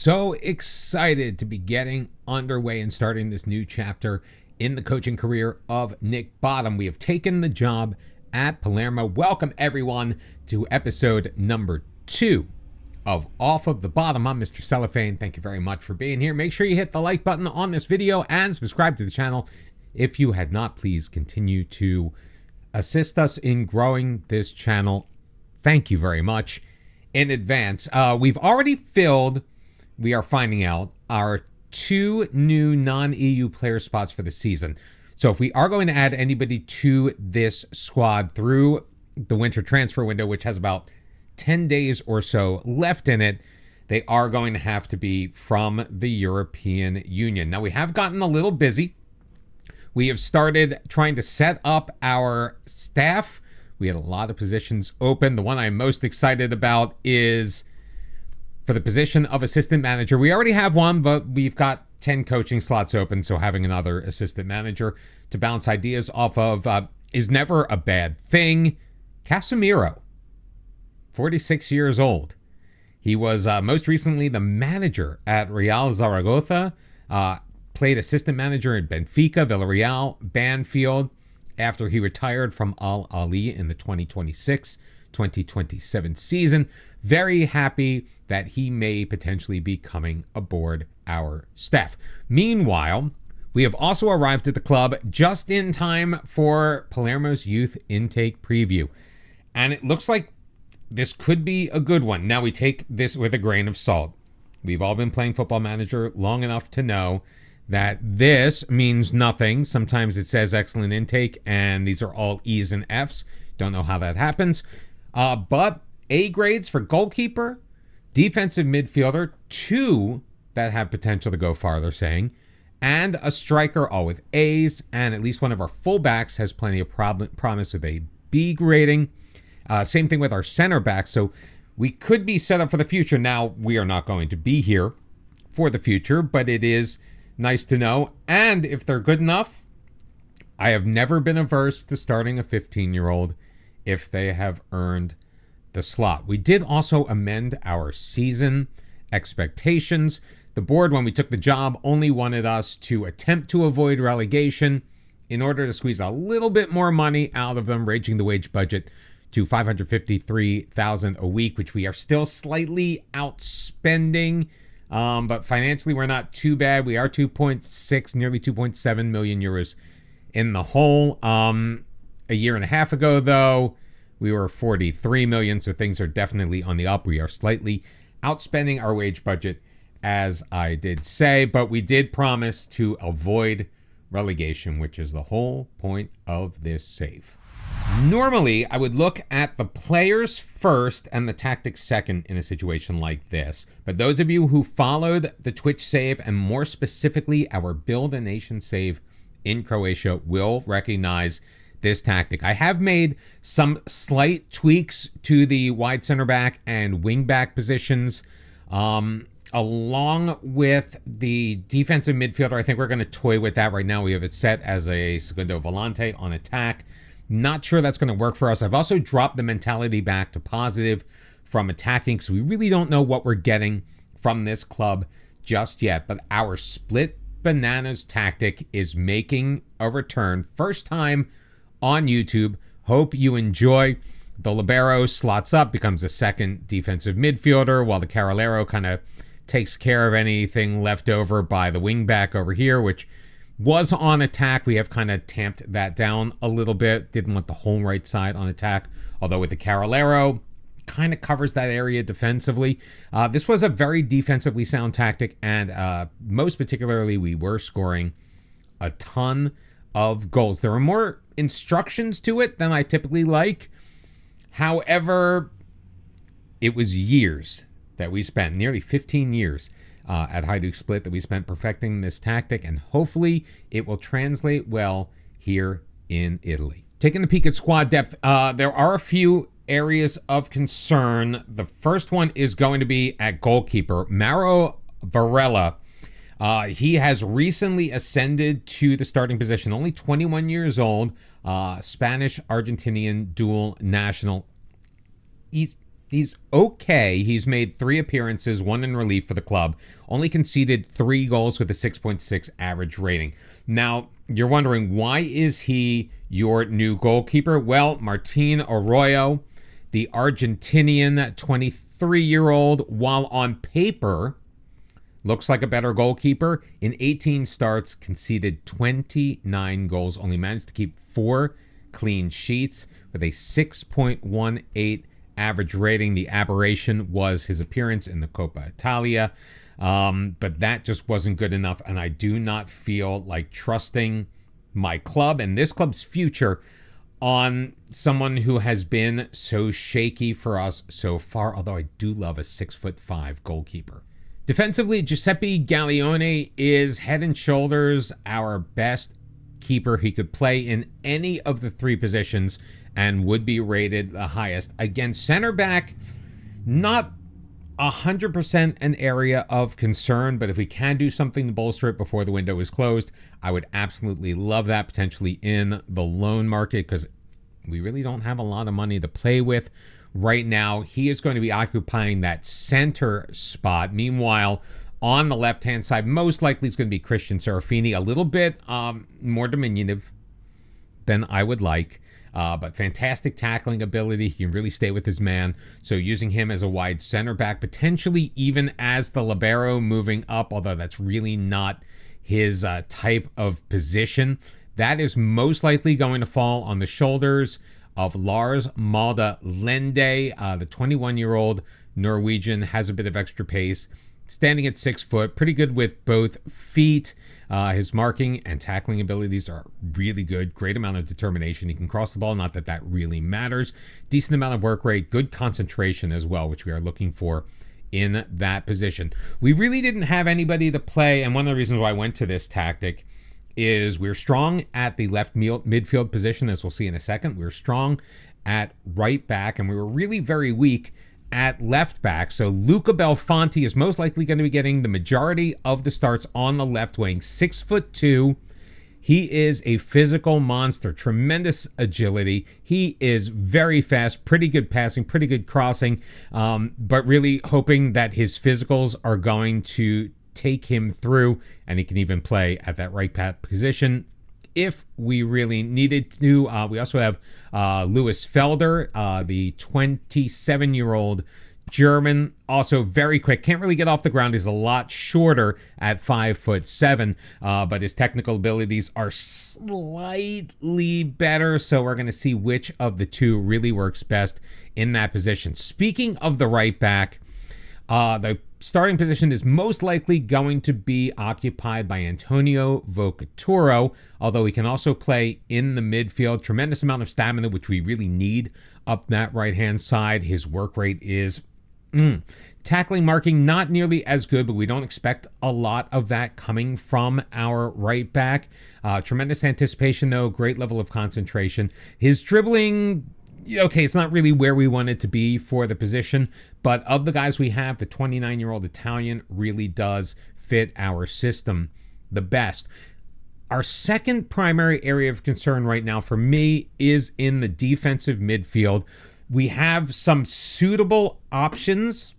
so excited to be getting underway and starting this new chapter in the coaching career of Nick Bottom. We have taken the job at Palermo. Welcome, everyone, to episode number 2 of Off of the Bottom. I'm Mr. Cellophane. Thank you very much for being here. Make sure you hit the like button on this video and subscribe to the channel. If you had not, please continue to assist us in growing this channel. Thank you very much in advance. We've already filled, we are finding out, our 2 new non-EU player spots for the season. So if we are going to add anybody to this squad through the winter transfer window, which has about 10 days or so left in it, they are going to have to be from the European Union. Now, we have gotten a little busy. We have started trying to set up our staff. We had a lot of positions open. The one I'm most excited about is for the position of assistant manager. We already have one, but we've got 10 coaching slots open, so having another assistant manager to bounce ideas off of is never a bad thing. Casemiro, 46 years old. He was most recently the manager at Real Zaragoza, played assistant manager at Benfica, Villarreal, Banfield, after he retired from Al Ahly in the 2026-2027 season. Very happy that he may potentially be coming aboard our staff. Meanwhile, we have also arrived at the club just in time for Palermo's youth intake preview. And it looks like this could be a good one. Now, we take this with a grain of salt. We've all been playing Football Manager long enough to know that this means nothing. Sometimes it says excellent intake, and these are all E's and F's. Don't know how that happens. But A grades for goalkeeper, defensive midfielder, 2 that have potential to go farther, saying, and a striker, all with A's, and at least one of our fullbacks has plenty of promise with a B grading. Same thing with our center back, so we could be set up for the future. Now, we are not going to be here for the future, but it is nice to know. And if they're good enough, I have never been averse to starting a 15-year-old if they have earned the slot. We did also amend our season expectations. The board, when we took the job, only wanted us to attempt to avoid relegation in order to squeeze a little bit more money out of them, raising the wage budget to $553,000 a week, which we are still slightly outspending. But financially, we're not too bad. We are 2.6, nearly 2.7 million euros in the hole. A year and a half ago, though, we were 43 million, so things are definitely on the up. We are slightly outspending our wage budget, as I did say, but we did promise to avoid relegation, which is the whole point of this save. Normally, I would look at the players first and the tactics second in a situation like this. But those of you who followed the Twitch save, and more specifically our Build a Nation save in Croatia, will recognize this tactic. I have made some slight tweaks to the wide center back and wing back positions. Along with the defensive midfielder, I think we're going to toy with that right now. We have it set as a segundo volante on attack. Not sure that's going to work for us. I've also dropped the mentality back to positive from attacking, so we really don't know what we're getting from this club just yet. But our split bananas tactic is making a return. First time on YouTube. Hope you enjoy. The libero slots up, becomes a second defensive midfielder, while the carrilero kind of takes care of anything left over by the wingback over here, which was on attack. We have kind of tamped that down a little bit. Didn't want the whole right side on attack. Although with the Carrilero, kind of covers that area defensively. This was a very defensively sound tactic. And most particularly, we were scoring a ton of goals. There were more instructions to it than I typically like. However, it was years that we spent, nearly 15 years, at Hajduk Split that we spent perfecting this tactic, and hopefully it will translate well here in Italy. Taking a peek at squad depth, there are a few areas of concern. The first one is going to be at goalkeeper. Mauro Varela, he has recently ascended to the starting position, only 21 years old, Spanish-Argentinian dual national. He's He's okay. He's made 3 appearances, 1 in relief for the club. Only conceded 3 goals with a 6.6 average rating. Now, you're wondering, why is he your new goalkeeper? Well, Martin Arroyo, the Argentinian 23-year-old, while on paper looks like a better goalkeeper, in 18 starts, conceded 29 goals, only managed to keep 4 clean sheets with a 6.18 average rating. The aberration was his appearance in the Coppa Italia, but that just wasn't good enough, and I do not feel like trusting my club and this club's future on someone who has been so shaky for us so far, although I do love a 6'5" goalkeeper. Defensively, Giuseppe Gaglione is head and shoulders our best keeper. He could play in any of the 3 positions and would be rated the highest. Again, center back, not 100% an area of concern, but if we can do something to bolster it before the window is closed, I would absolutely love that, potentially in the loan market, because we really don't have a lot of money to play with right now. He is going to be occupying that center spot. Meanwhile, on the left-hand side, most likely it's going to be Christian Serafini, a little bit more diminutive than I would like, but fantastic tackling ability. He can really stay with his man. So using him as a wide center back, potentially even as the libero moving up, although that's really not his type of position. That is most likely going to fall on the shoulders of Lars Malda Lende. The 21-year-old Norwegian has a bit of extra pace, standing at 6 foot, pretty good with both feet. His marking and tackling abilities are really good. Great amount of determination. He can cross the ball, not that that really matters. Decent amount of work rate, good concentration as well, which we are looking for in that position. We really didn't have anybody to play, and one of the reasons why I went to this tactic is we're strong at the left midfield position, as we'll see in a second. We're strong at right back, and we were really very weak at left back. So Luca Belfonte is most likely going to be getting the majority of the starts on the left wing. 6'2". He is a physical monster, tremendous agility. He is very fast, pretty good passing, pretty good crossing, but really hoping that his physicals are going to take him through, and he can even play at that right back position if we really needed to. We also have Lewis Felder, the 27-year-old German, also very quick. Can't really get off the ground. He's a lot shorter at 5'7", but his technical abilities are slightly better, so we're going to see which of the two really works best in that position. Speaking of the right back, the starting position is most likely going to be occupied by Antonio Vocaturo, although he can also play in the midfield. Tremendous amount of stamina, which we really need up that right-hand side. His work rate is tackling, marking, not nearly as good, but we don't expect a lot of that coming from our right back. Tremendous anticipation, though. Great level of concentration. His dribbling, okay, it's not really where we want it to be for the position, but of the guys we have, the 29-year-old Italian really does fit our system the best. Our second primary area of concern right now for me is in the defensive midfield. We have some suitable options,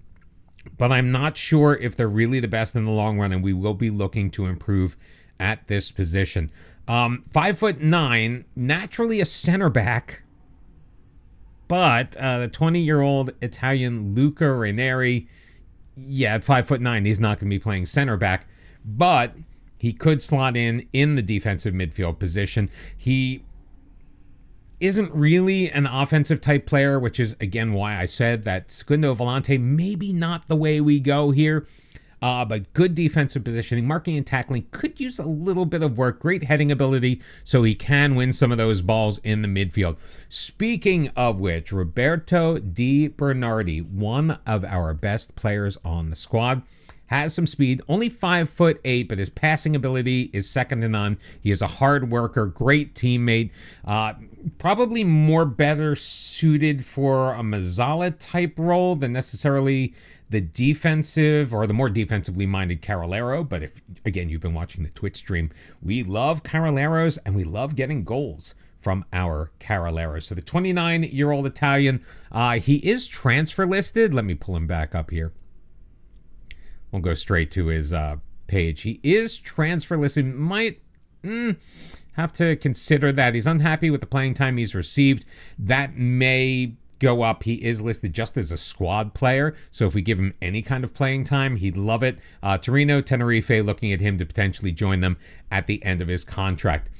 but I'm not sure if they're really the best in the long run, and we will be looking to improve at this position. 5'9", naturally a center back, but the 20-year-old Italian Luca Ranieri, at 5'9", he's not going to be playing center back, but he could slot in the defensive midfield position. He isn't really an offensive type player, which is, again, why I said that Segundo Volante, maybe not the way we go here. But good defensive positioning, marking and tackling, could use a little bit of work. Great heading ability, so he can win some of those balls in the midfield. Speaking of which, Roberto Di Bernardi, one of our best players on the squad, has some speed, only 5'8", but his passing ability is second to none. He is a hard worker, great teammate, probably more better suited for a Mazzala type role than necessarily the defensive or the more defensively minded Carolero. But if, again, you've been watching the Twitch stream, we love Caroleros and we love getting goals from our Carolero. So the 29-year-old Italian, he is transfer listed. Let me pull him back up here. We'll go straight to his page. He is transfer listed. Might have to consider that. He's unhappy with the playing time he's received. That may go up. He is listed just as a squad player, so if we give him any kind of playing time, he'd love it. Torino, Tenerife looking at him to potentially join them at the end of his contract.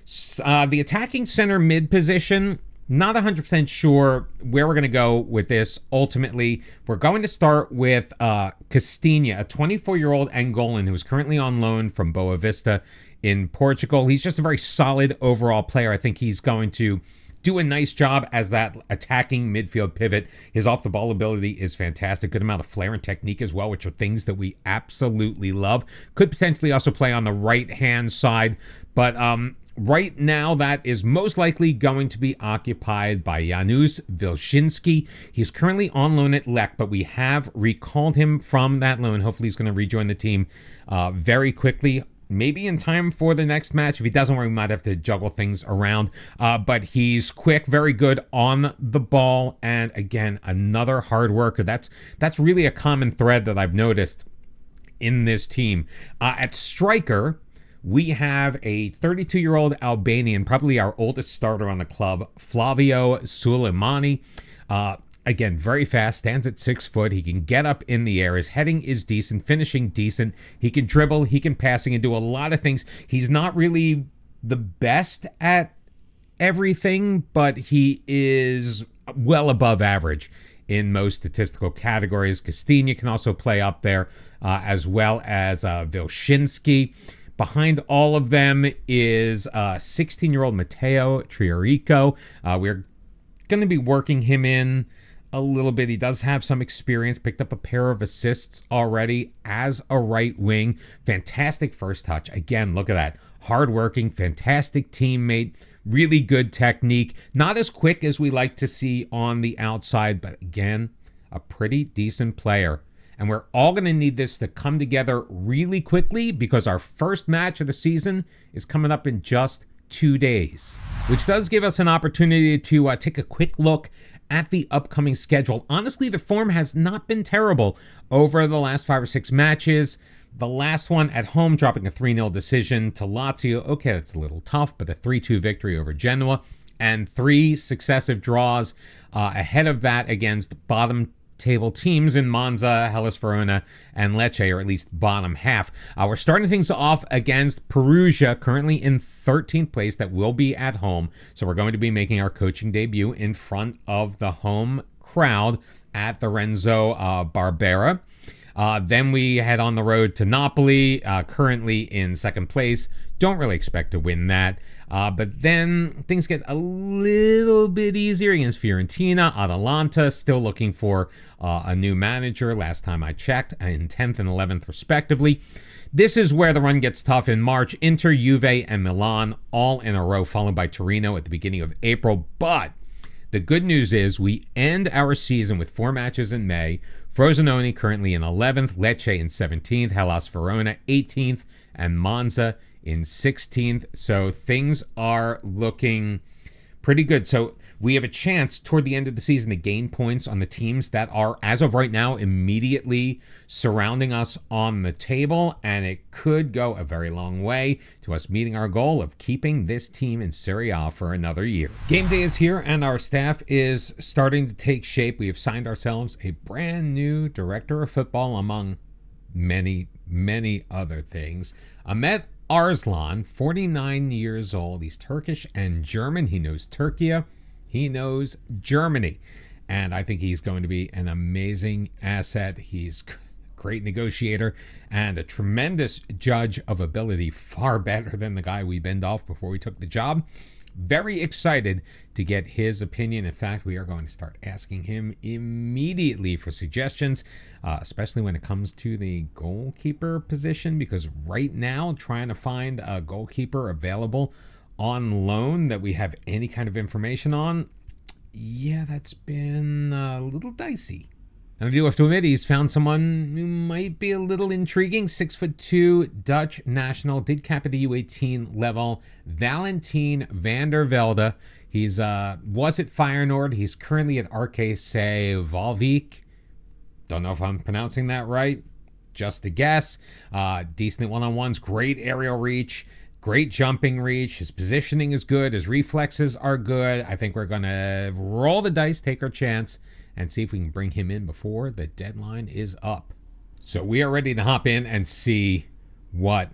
The attacking center mid position, not 100% sure where we're going to go with this. Ultimately, we're going to start with Castilla, a 24-year-old Angolan who is currently on loan from Boa Vista in Portugal. He's just a very solid overall player. I think he's going to do a nice job as that attacking midfield pivot. His off-the-ball ability is fantastic. Good amount of flair and technique as well, which are things that we absolutely love. Could potentially also play on the right-hand side, but right now that is most likely going to be occupied by Janusz Wilczynski. He's currently on loan at Lech, but we have recalled him from that loan. Hopefully he's going to rejoin the team very quickly. Maybe in time for the next match. If he doesn't, we might have to juggle things around. But he's quick, very good on the ball, and again, another hard worker. That's really a common thread that I've noticed in this team. At striker, we have a 32-year-old Albanian, probably our oldest starter on the club, Flavio Suleimani. Again, very fast, stands at 6 foot. He can get up in the air. His heading is decent, finishing decent. He can dribble, he can pass, he can do a lot of things. He's not really the best at everything, but he is well above average in most statistical categories. Castilla can also play up there, as well as Wilczynski. Behind all of them is 16-year-old Matteo Triarico. We're going to be working him in a little bit. He does have some experience, picked up a pair of assists already as a right wing. Fantastic first touch. Again, look at that. Hardworking, fantastic teammate, really good technique. Not as quick as we like to see on the outside, but again, a pretty decent player. And we're all going to need this to come together really quickly because our first match of the season is coming up in just 2 days, which does give us an opportunity to take a quick look at the upcoming schedule. Honestly, the form has not been terrible over the last 5 or 6 matches. The last one at home, dropping a 3-0 decision to Lazio. Okay, that's a little tough, but a 3-2 victory over Genoa, and 3 successive draws ahead of that against bottom table teams in Monza, Hellas Verona, and Lecce, or at least bottom half. We're starting things off against Perugia, currently in 13th place. That will be at home. So we're going to be making our coaching debut in front of the home crowd at the Renzo Barbera. Then we head on the road to Napoli, currently in second place. Don't really expect to win that. But then things get a little bit easier against Fiorentina, Atalanta, still looking for a new manager. Last time I checked, in 10th and 11th respectively. This is where the run gets tough in March. Inter, Juve, and Milan all in a row, followed by Torino at the beginning of April. But the good news is we end our season with 4 matches in May. Frosinone currently in 11th, Lecce in 17th, Hellas Verona 18th, and Monza in 16th. So things are looking pretty good. So we have a chance toward the end of the season to gain points on the teams that are, as of right now, immediately surrounding us on the table. And it could go a very long way to us meeting our goal of keeping this team in Serie A for another year. Game day is here and our staff is starting to take shape. We have signed ourselves a brand new director of football, among many, many other things. Ahmet Arslan, 49 years old. He's Turkish and German. He knows Turkey. He knows Germany. And I think he's going to be an amazing asset. He's a great negotiator and a tremendous judge of ability, far better than the guy we binned off before we took the job. Very excited to get his opinion. In fact, we are going to start asking him immediately for suggestions, especially when it comes to the goalkeeper position, because right now, trying to find a goalkeeper available on loan that we have any kind of information on, yeah, that's been a little dicey. And I do have to admit, he's found someone who might be a little intriguing. 6'2" Dutch national, did cap at the U18 level. Valentin van der Velde. He's was at Feyenoord. He's currently at RKC Valvik. Don't know if I'm pronouncing that right. Just a guess. Decent one-on-ones, great aerial reach, great jumping reach. His positioning is good. His reflexes are good. I think we're going to roll the dice, take our chance, and see if we can bring him in before the deadline is up. So we are ready to hop in and see what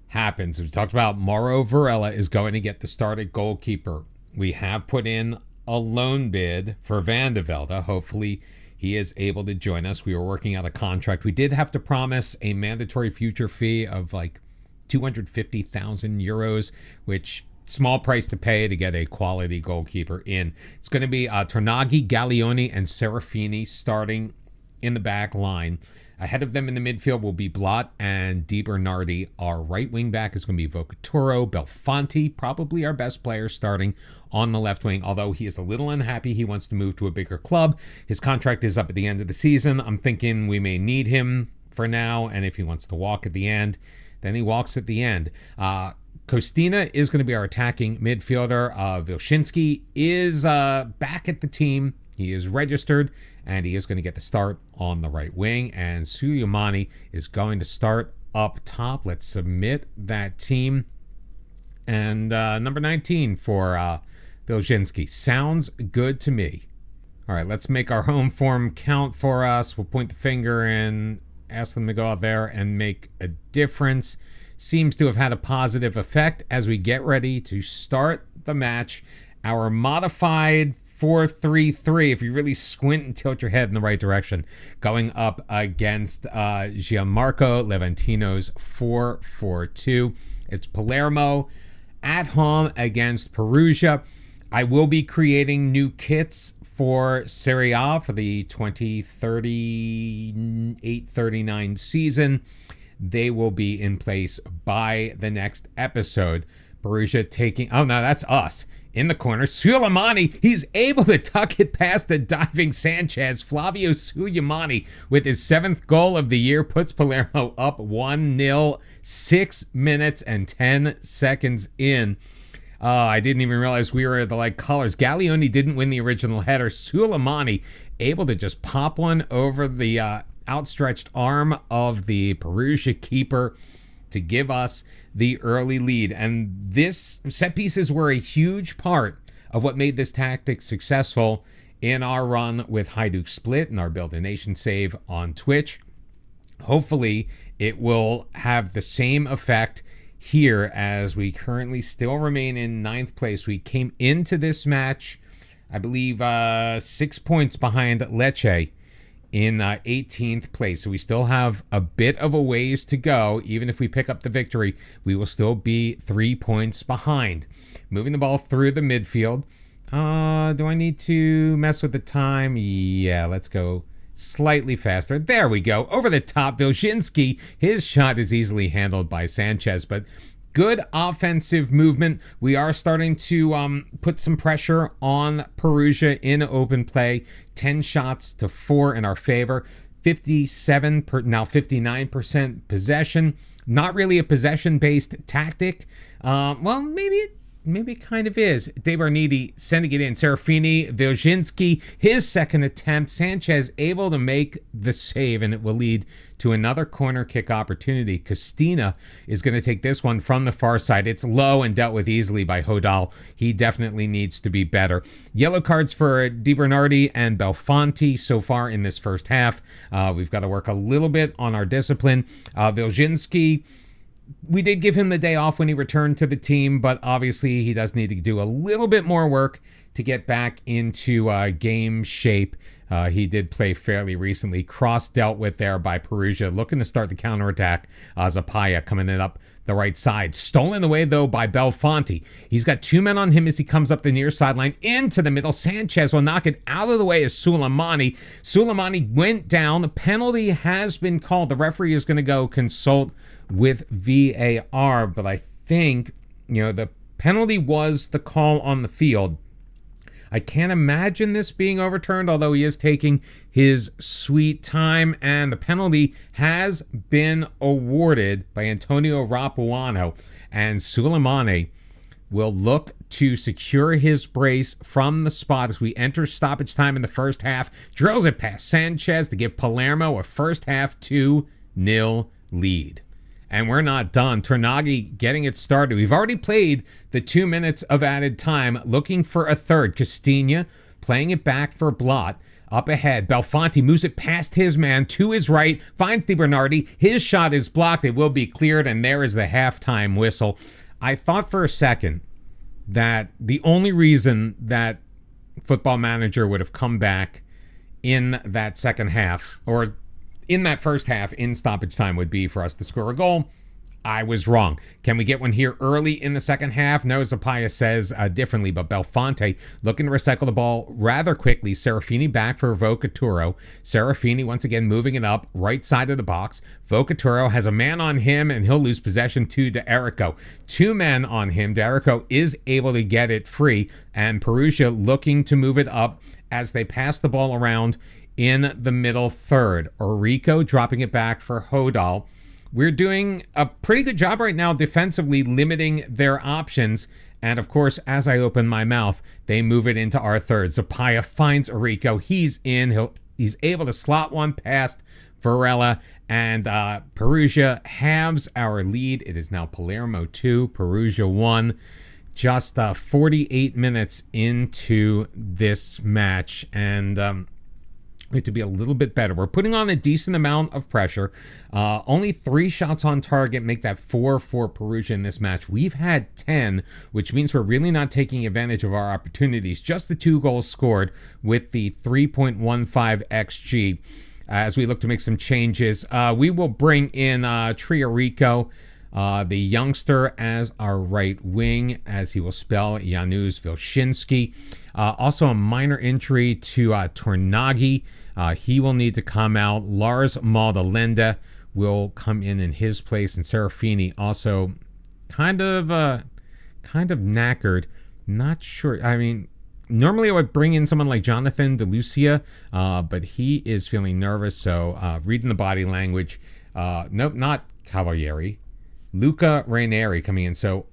happens. We talked about Mauro Varela is going to get the start at goalkeeper. We have put in a loan bid for Van de Velde. Hopefully he is able to join us. We were working out a contract. We did have to promise a mandatory future fee of like 250,000 euros, which small price to pay to get a quality goalkeeper in. It's going to be Tornaghi, Gaglioni, and Serafini starting in the back line. Ahead of them in the midfield will be Blot and Di Bernardi. Our right wing back is going to be Vocaturo. Belfonte, probably our best player, starting on the left wing, although he is a little unhappy. He wants to move to a bigger club. His contract is up at the end of the season. I'm thinking we may need him for now, and if he wants to walk at the end, then he walks at the end. Kostina is going to be our attacking midfielder. Vilshinsky is back at the team. He is registered, and he is going to get the start on the right wing. And Suleimani is going to start up top. Let's submit that team. And number 19 for Vilshinsky. Sounds good to me. All right, let's make our home form count for us. We'll point the finger and ask them to go out there and make a difference. Seems to have had a positive effect as we get ready to start the match. Our modified 4-3-3, if you really squint and tilt your head in the right direction, going up against Gianmarco Levantino's 4-4-2. It's Palermo at home against Perugia. I will be creating new kits for Serie A for the 2038-39 season. They will be in place by the next episode. Perugia taking... Oh, no, that's us. In the corner, Suleimani, he's able to tuck it past the diving Sanchez. Flavio Suleimani, with his 7th goal of the year, puts Palermo up 1-0, 6 minutes and 10 seconds in. I didn't even realize we were the like colors. Gaglioni didn't win the original header. Suleimani able to just pop one over the outstretched arm of the Perugia keeper to give us the early lead. And this set pieces were a huge part of what made this tactic successful in our run with Hajduk Split and our Build a Nation save on Twitch. Hopefully it will have the same effect here as we currently still remain in 9th place. We came into this match, I believe, 6 points behind Lecce in 18th place. So we still have a bit of a ways to go. Even if we pick up the victory, we will still be 3 points behind. Moving the ball through the midfield. Do I need to mess with the time? Yeah, let's go slightly faster. There we go. Over the top, Vilshinsky. His shot is easily handled by Sanchez, but good offensive movement. We are starting to put some pressure on Perugia in open play. 10 shots to 4 in our favor. 59% possession. Not really a possession-based tactic. Well, maybe it kind of is. De Bernardi sending it in. Serafini, Vilshinsky, his second attempt. Sanchez able to make the save, and it will lead to another corner kick opportunity. Costina is going to take this one from the far side. It's low and dealt with easily by Hodal. He definitely needs to be better. Yellow cards for Di Bernardi and Belfonte so far in this first half. We've got to work a little bit on our discipline. Vilshinsky, we did give him the day off when he returned to the team, but obviously he does need to do a little bit more work to get back into game shape. He did play fairly recently. Cross dealt with there by Perugia, looking to start the counterattack. Zapaya coming in up the right side. Stolen away, though, by Belfonte. He's got 2 men on him as he comes up the near sideline into the middle. Sanchez will knock it out of the way as Suleimani. Suleimani went down. The penalty has been called. The referee is going to go consult with VAR, but I think, the penalty was the call on the field. I can't imagine this being overturned, although he is taking his sweet time, and the penalty has been awarded by Antonio Rapuano, and Suleimani will look to secure his brace from the spot as we enter stoppage time in the first half. Drills it past Sanchez to give Palermo a first half 2-0 lead. And we're not done. Tornaghi getting it started. We've already played the 2 minutes of added time, looking for a third. Castagna playing it back for Blot. Up ahead, Belfonte moves it past his man to his right, finds Di Bernardi. His shot is blocked. It will be cleared, and there is the halftime whistle. I thought for a second that the only reason that Football Manager would have come back in that second half, or in that first half in stoppage time, would be for us to score a goal. I was wrong. Can we get one here early in the second half? No, Zapaya says differently, but Belfonte looking to recycle the ball rather quickly. Serafini back for Vocaturo. Serafini once again moving it up, right side of the box. Vocaturo has a man on him, and he'll lose possession to D'Erico. 2 men on him. D'Erico is able to get it free, and Perugia looking to move it up as they pass the ball around in the middle third. Orico dropping it back for Hodal. We're doing a pretty good job right now defensively, limiting their options. And of course, as I open my mouth, they move it into our third. Zapaya finds Orico. He's in. He's able to slot one past Varela. And Perugia halves our lead. It is now Palermo 2, Perugia 1. Just 48 minutes into this match. And to be a little bit better. We're putting on a decent amount of pressure. Only 3 shots on target make that 4 for Perugia in this match. We've had 10, which means we're really not taking advantage of our opportunities. Just the 2 goals scored with the 3.15 XG. As we look to make some changes, we will bring in Triarico, the youngster, as our right wing, as he will spell Janusz Wilczynski. Also a minor injury to Tornaghi. He will need to come out. Lars Maldalenda will come in his place, and Serafini also kind of knackered. Not sure. I mean, normally I would bring in someone like Jonathan DeLucia, but he is feeling nervous. So reading the body language. Nope, not Cavalieri. Luca Raineri coming in. So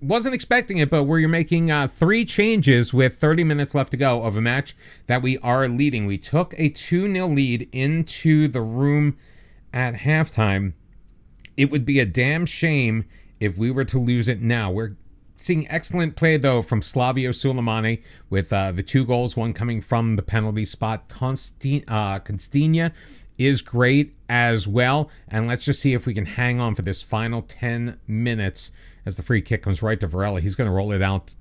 wasn't expecting it, but we're making 3 changes with 30 minutes left to go of a match that we are leading. We took a 2-0 lead into the room at halftime. It would be a damn shame if we were to lose it now. We're seeing excellent play, though, from Slavio Suleimani with the 2 goals, one coming from the penalty spot. Castagna is great as well. And let's just see if we can hang on for this final 10 minutes as the free kick comes right to Varela. He's going to roll it out,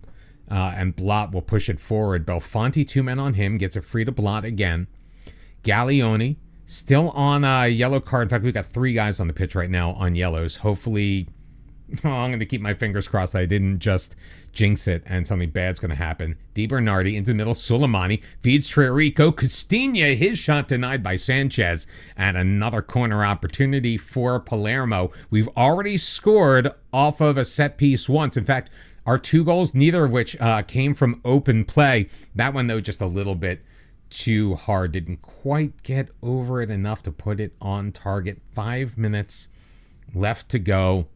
and Blot will push it forward. Belfonte, 2 men on him, gets it free to Blot again. Gallioni still on a yellow card. In fact, we've got 3 guys on the pitch right now on yellows. Hopefully, I'm going to keep my fingers crossed that I didn't just jinx it and something bad's going to happen. Di Bernardi into the middle. Suleimani feeds Triarico. Castagna, his shot denied by Sanchez. And another corner opportunity for Palermo. We've already scored off of a set piece once. In fact, our 2 goals, neither of which came from open play. That one, though, just a little bit too hard. Didn't quite get over it enough to put it on target. 5 minutes left to go.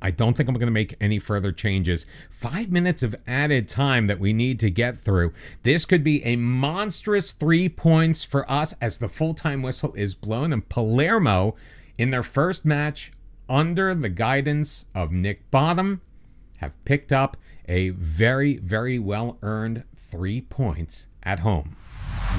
I don't think I'm going to make any further changes. 5 minutes of added time that we need to get through. This could be a monstrous 3 points for us as the full-time whistle is blown. And Palermo, in their first match under the guidance of Nick Bottom, have picked up a very, very well-earned 3 points at home.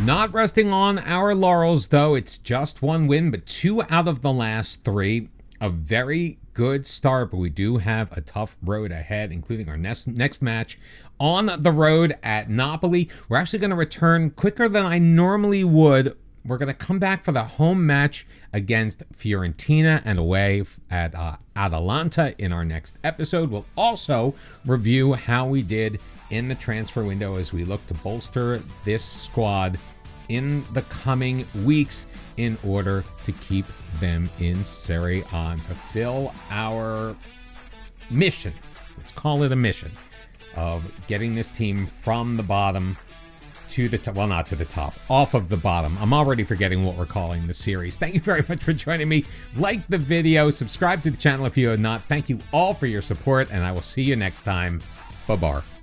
Not resting on our laurels, though. It's just 1 win, but 2 out of the last 3. A very good start, but we do have a tough road ahead, including our next match on the road at Napoli. We're actually going to return quicker than I normally would. We're going to come back for the home match against Fiorentina and away at Atalanta in our next episode. We'll also review how we did in the transfer window as we look to bolster this squad in the coming weeks in order to keep them in Serie A and fulfill our mission. Let's call it a mission. of getting this team from the bottom to the top. Well, not to the top, off of the bottom. I'm already forgetting what we're calling the series. Thank you very much for joining me. Like the video, subscribe to the channel if you have not. Thank you all for your support, and I will see you next time. Bye-bye.